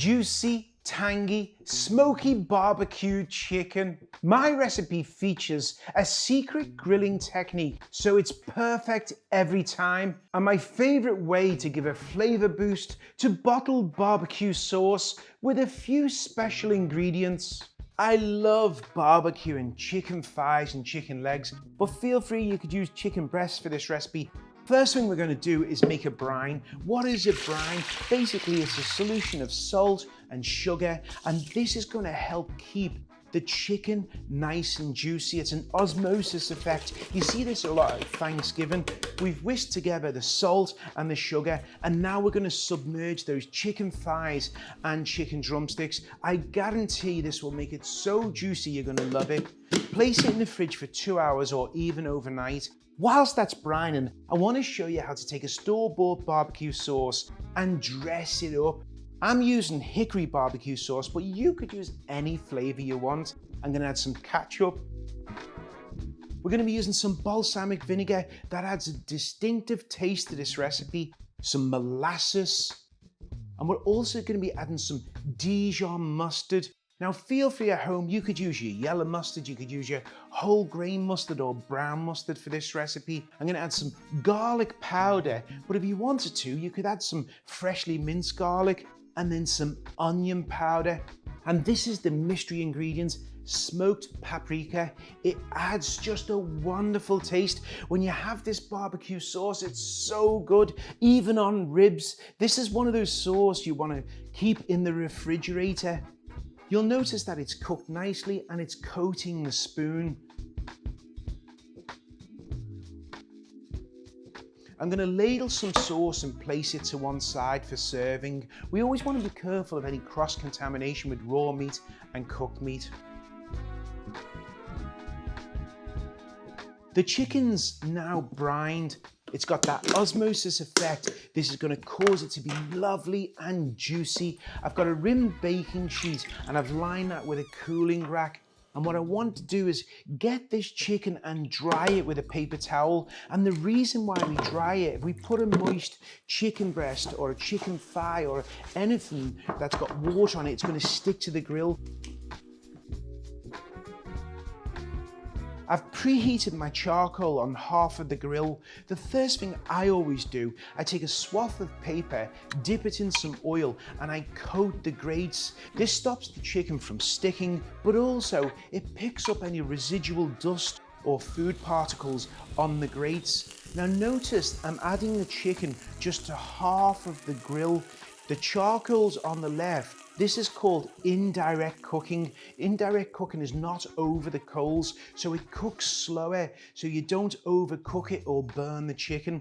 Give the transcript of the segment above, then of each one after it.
juicy, tangy, smoky barbecue chicken. My recipe features a secret grilling technique, so it's perfect every time. And my favorite way to give a flavor boost to bottled barbecue sauce with a few special ingredients. I love barbecuing chicken thighs and chicken legs, but feel free, you could use chicken breasts for this recipe. First thing we're going to do is make a brine. What is a brine? Basically, it's a solution of salt and sugar, and this is going to help keep the chicken nice and juicy. It's an osmosis effect. You see this a lot at Thanksgiving. We've whisked together the salt and the sugar, and now we're going to submerge those chicken thighs and chicken drumsticks. I guarantee this will make it so juicy you're going to love it. Place it in the fridge for 2 hours or even overnight. Whilst that's brining, I want to show you how to take a store-bought barbecue sauce and dress it up. I'm using hickory barbecue sauce, but you could use any flavor you want. I'm going to add some ketchup. We're going to be using some balsamic vinegar that adds a distinctive taste to this recipe, some molasses, and we're also going to be adding some Dijon mustard. Now feel free at home, you could use your yellow mustard, you could use your whole grain mustard or brown mustard for this recipe. I'm going to add some garlic powder, but if you wanted to, you could add some freshly minced garlic and then some onion powder. And this is the mystery ingredient, smoked paprika. It adds just a wonderful taste. When you have this barbecue sauce, it's so good, even on ribs. This is one of those sauces you want to keep in the refrigerator. You'll notice that it's cooked nicely and it's coating the spoon. I'm going to ladle some sauce and place it to one side for serving. We always want to be careful of any cross-contamination with raw meat and cooked meat. The chicken's now brined. It's got that osmosis effect. This is going to cause it to be lovely and juicy. I've got a rimmed baking sheet and I've lined that with a cooling rack. And what I want to do is get this chicken and dry it with a paper towel. And the reason why we dry it, if we put a moist chicken breast or a chicken thigh or anything that's got water on it, it's going to stick to the grill. I've preheated my charcoal on half of the grill. The first thing I always do, I take a swath of paper, dip it in some oil, and I coat the grates. This stops the chicken from sticking, but also it picks up any residual dust or food particles on the grates. Now notice I'm adding the chicken just to half of the grill. The charcoal's on the left. This is called indirect cooking. Indirect cooking is not over the coals, so it cooks slower, so you don't overcook it or burn the chicken.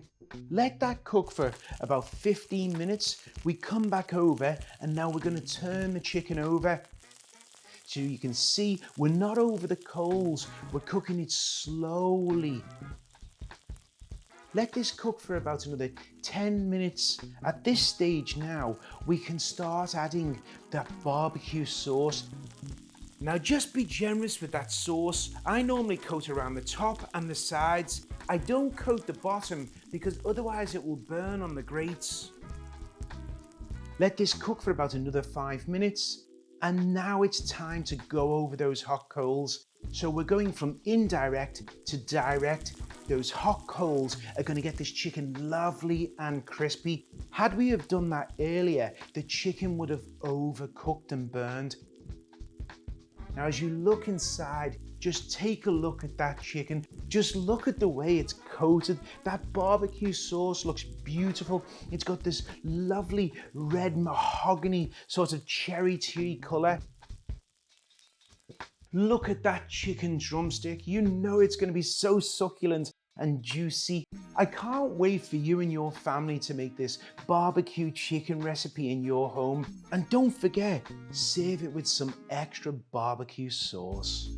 Let that cook for about 15 minutes. We come back over and now we're going to turn the chicken over. So you can see we're not over the coals, we're cooking it slowly. Let this cook for about another 10 minutes. At this stage now, we can start adding that barbecue sauce. Now just be generous with that sauce. I normally coat around the top and the sides. I don't coat the bottom because otherwise it will burn on the grates. Let this cook for about another 5 minutes. And now it's time to go over those hot coals. So we're going from indirect to direct. Those hot coals are going to get this chicken lovely and crispy. Had we have done that earlier, the chicken would have overcooked and burned. Now as you look inside, just take a look at that chicken. Just look at the way it's coated. That barbecue sauce looks beautiful. It's got this lovely red mahogany sort of cherry tea color. Look at that chicken drumstick. You know it's going to be so succulent and juicy. I can't wait for you and your family to make this barbecue chicken recipe in your home. And don't forget, serve it with some extra barbecue sauce.